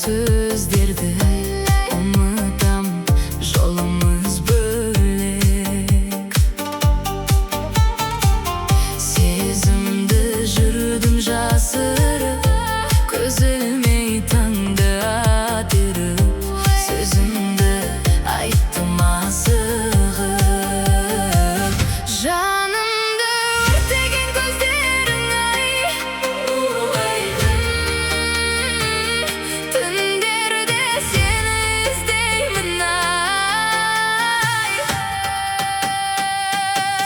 Сөздерді ұмытам, жолымыз бөлек. Сезімді жүрдім жасырып, көзілмей таңды атырып, сөзімді айттым асығып. Жанымды өртеген көздерің ай, түндерде сені іздеймін ай.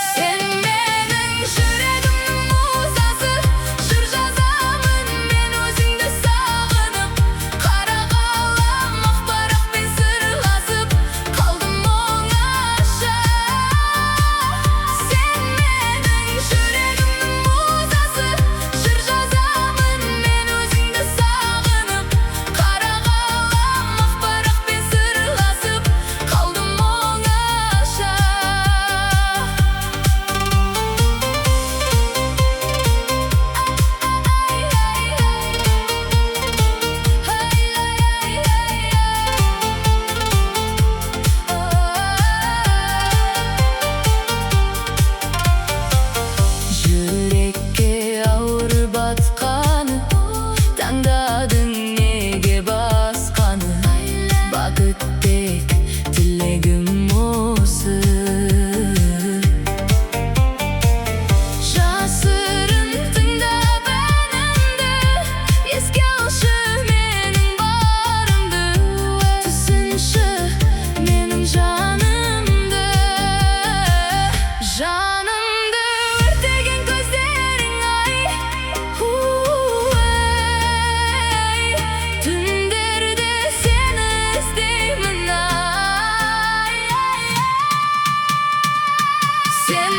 Сен менің жүрегімнің музасы, жыр жазамын мен өзіңді сағынып. Қара қалам ақ парақпен сырласып, қалдым оңаша. Сен менің жүрегімнің музасы, жыр жазамын мен өзіңді сағынып. Қара қалам ақ парақпен сырласып, қалдым оңаша. Жүрекке ауыр батқаны, таңдадың неге басқаны? Бақыт тек тілегім осы. Жасырын тыңдап әнімді, еске алшы менің барымды. Түсінші менің жанымды, жанымды өртеген көздерің ай, түндерде сені іздеймін ай. Сен